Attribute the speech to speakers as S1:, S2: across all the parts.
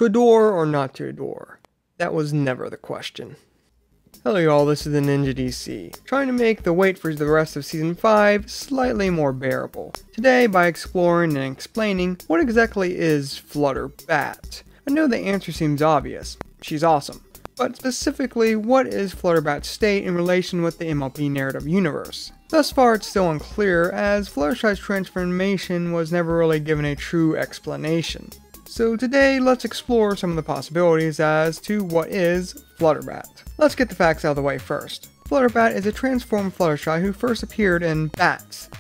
S1: To adore or not to adore? That was never the question. Hello y'all, this is the Ninja DC, trying to make the wait for the rest of Season 5 slightly more bearable. Today, by exploring and explaining what exactly is Flutterbat. I know the answer seems obvious, she's awesome. But specifically, what is Flutterbat's state in relation with the MLP narrative universe? Thus far it's still unclear, as Fluttershy's transformation was never really given a true explanation. So today, let's explore some of the possibilities as to what is Flutterbat. Let's get the facts out of the way first. Flutterbat is a transformed Fluttershy who first appeared in Bats!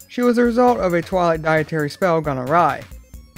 S1: She was the result of a Twilight dietary spell gone awry.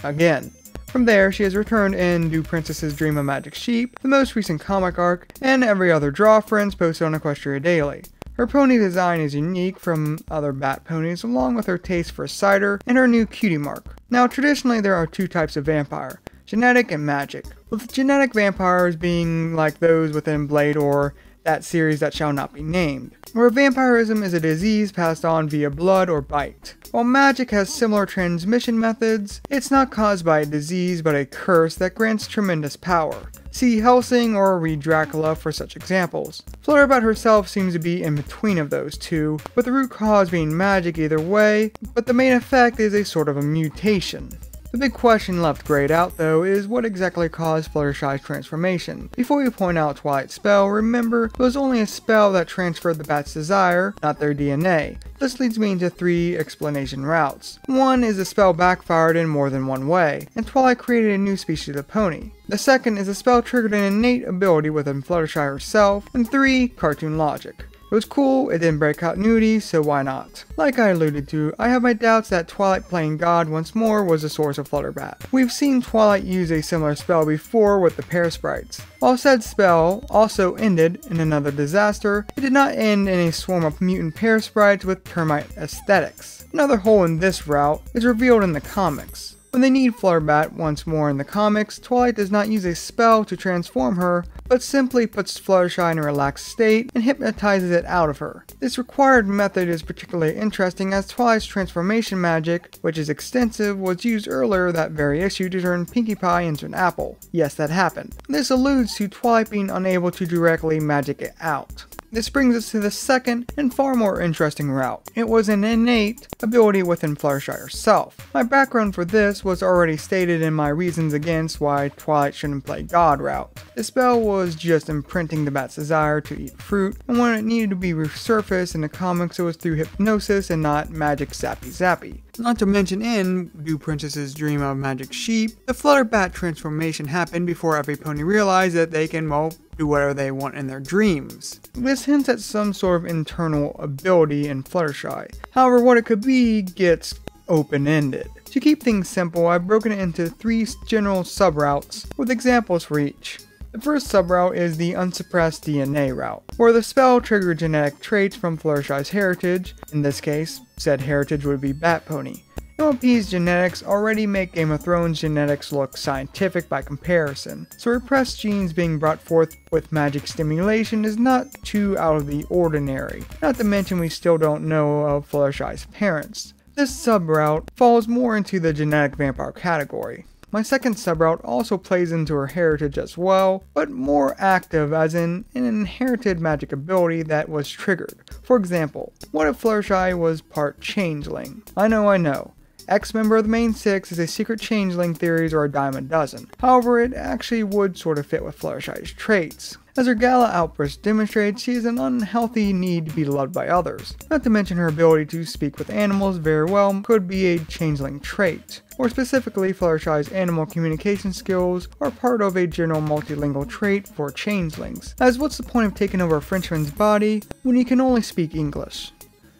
S1: Again. From there, she has returned in Do Princess's Dream of Magic Sheep, the most recent comic arc, and every other Draw Friends posted on Equestria Daily. Her pony design is unique from other bat ponies, along with her taste for cider and her new cutie mark. Now, traditionally there are two types of vampire, genetic and magic, with genetic vampires being like those within Blade or that series that shall not be named, where vampirism is a disease passed on via blood or bite. While magic has similar transmission methods, it's not caused by a disease but a curse that grants tremendous power. See Helsing or read Dracula for such examples. Flutterbat herself seems to be in between of those two, with the root cause being magic either way, but the main effect is a sort of a mutation. The big question left grayed out though is what exactly caused Fluttershy's transformation. Before we point out Twilight's spell, remember it was only a spell that transferred the bat's desire, not their DNA. This leads me into three explanation routes. One is the spell backfired in more than one way, and Twilight created a new species of pony. The second is the spell triggered an innate ability within Fluttershy herself, and three, cartoon logic. It was cool, it didn't break out nudity, so why not? Like I alluded to, I have my doubts that Twilight playing God once more was the source of Flutterbat. We've seen Twilight use a similar spell before with the Pear Sprites. While said spell also ended in another disaster, it did not end in a swarm of mutant Pear Sprites with termite aesthetics. Another hole in this route is revealed in the comics. When they need Flutterbat once more in the comics, Twilight does not use a spell to transform her, but simply puts Fluttershy in a relaxed state and hypnotizes it out of her. This required method is particularly interesting as Twilight's transformation magic, which is extensive, was used earlier that very issue to turn Pinkie Pie into an apple. Yes, that happened. This alludes to Twilight being unable to directly magic it out. This brings us to the second and far more interesting route. It was an innate ability within Fluttershy herself. My background for this was already stated in my reasons against why Twilight shouldn't play God route. The spell was just imprinting the bat's desire to eat fruit, and when it needed to be resurfaced in the comics it was through hypnosis and not magic zappy zappy. Not to mention in Do Princess's Dream of Magic Sheep, the Flutterbat transformation happened before every pony realized that they can, well, do whatever they want in their dreams. This hints at some sort of internal ability in Fluttershy. However, what it could be gets open-ended. To keep things simple, I've broken it into three general sub-routes with examples for each. The first sub-route is the unsuppressed DNA route, where the spell triggered genetic traits from Fluttershy's heritage. In this case, said heritage would be Bat Pony. MLP's genetics already make Game of Thrones genetics look scientific by comparison, so repressed genes being brought forth with magic stimulation is not too out of the ordinary, not to mention we still don't know of Fluttershy's parents. This sub-route falls more into the genetic vampire category. My second sub-route also plays into her heritage as well, but more active as in an inherited magic ability that was triggered. For example, what if Fluttershy was part changeling? I know. Ex-member of the main six is a secret changeling theories are a dime a dozen. However, it actually would sort of fit with Fluttershy's traits. As her gala outburst demonstrates, she has an unhealthy need to be loved by others. Not to mention her ability to speak with animals very well could be a changeling trait. More specifically, Fluttershy's animal communication skills are part of a general multilingual trait for changelings. As what's the point of taking over a Frenchman's body when you can only speak English?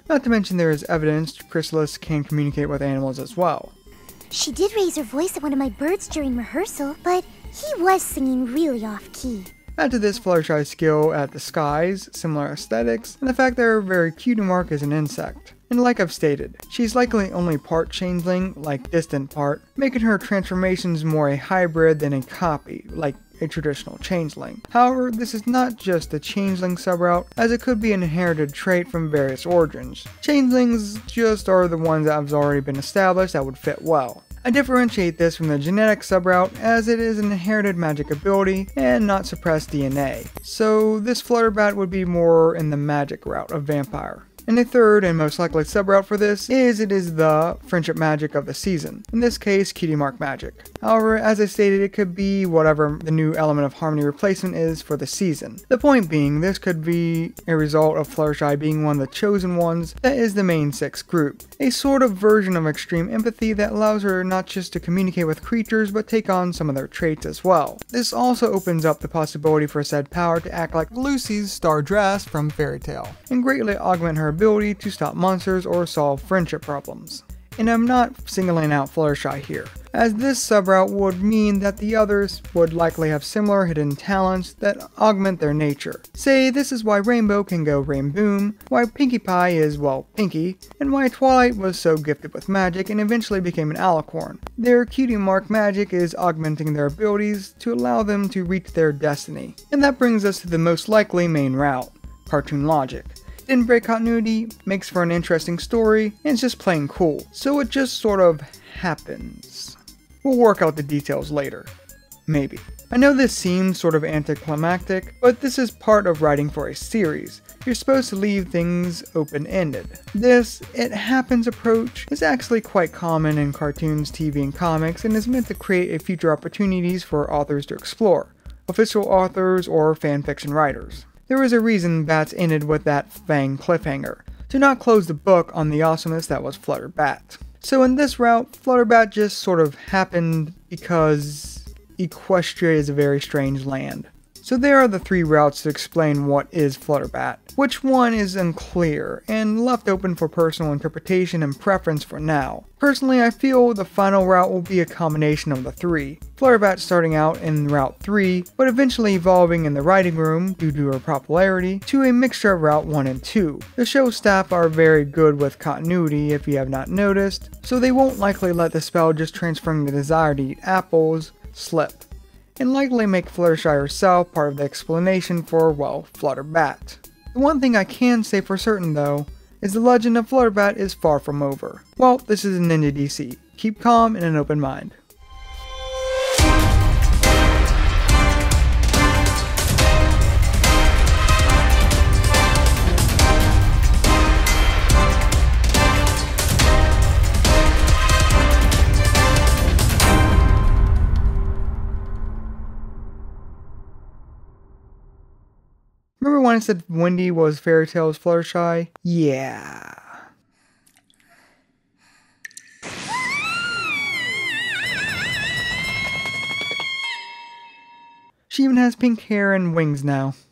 S1: Not to mention there is evidence Chrysalis can communicate with animals as well.
S2: She did raise her voice at one of my birds during rehearsal, but he was singing really off-key.
S1: Add to this Fluttershy's skill at disguise, similar aesthetics, and the fact that her very cutie mark is an insect. And like I've stated, she's likely only part changeling, like distant part, making her transformations more a hybrid than a copy, like a traditional changeling. However, this is not just a changeling sub-route, as it could be an inherited trait from various origins. Changelings just are the ones that have already been established that would fit well. I differentiate this from the genetic subroute as it is an inherited magic ability and not suppressed DNA, so this Flutterbat would be more in the magic route of vampire. And the third and most likely subroute for this is it is the friendship magic of the season, in this case cutie mark magic. However, as I stated, it could be whatever the new element of harmony replacement is for the season. The point being, this could be a result of Fluttershy being one of the chosen ones that is the main 6 group, a sort of version of extreme empathy that allows her not just to communicate with creatures but take on some of their traits as well. This also opens up the possibility for said power to act like Lucy's star dress from Fairy Tale, and greatly augment her ability to stop monsters or solve friendship problems. And I'm not singling out Fluttershy here, as this subroute would mean that the others would likely have similar hidden talents that augment their nature. Say, this is why Rainbow can go Rainboom, why Pinkie Pie is, well, Pinkie, and why Twilight was so gifted with magic and eventually became an alicorn. Their cutie mark magic is augmenting their abilities to allow them to reach their destiny. And that brings us to the most likely main route, cartoon logic. Didn't break continuity, makes for an interesting story, and it's just plain cool, so it just sort of happens. We'll work out the details later. Maybe. I know this seems sort of anticlimactic, but this is part of writing for a series. You're supposed to leave things open-ended. This "it happens" approach is actually quite common in cartoons, TV, and comics, and is meant to create future opportunities for authors to explore, official authors or fanfiction writers. There was a reason Bats ended with that Fang cliffhanger, to not close the book on the awesomeness that was Flutterbat. So in this route, Flutterbat just sort of happened because Equestria is a very strange land. So there are the 3 routes to explain what is Flutterbat. Which one is unclear, and left open for personal interpretation and preference for now. Personally, I feel the final route will be a combination of the 3. Flutterbat starting out in Route 3, but eventually evolving in the writing room, due to her popularity, to a mixture of Route 1 and 2. The show staff are very good with continuity if you have not noticed, so they won't likely let the spell just transferring the desire to eat apples slip, and likely make Fluttershy herself part of the explanation for, well, Flutterbat. The one thing I can say for certain though, is the legend of Flutterbat is far from over. Well, this is Ninja DC. Keep calm and an open mind. Remember when I said Wendy was Fairy Tale's Fluttershy? Yeah. She even has pink hair and wings now.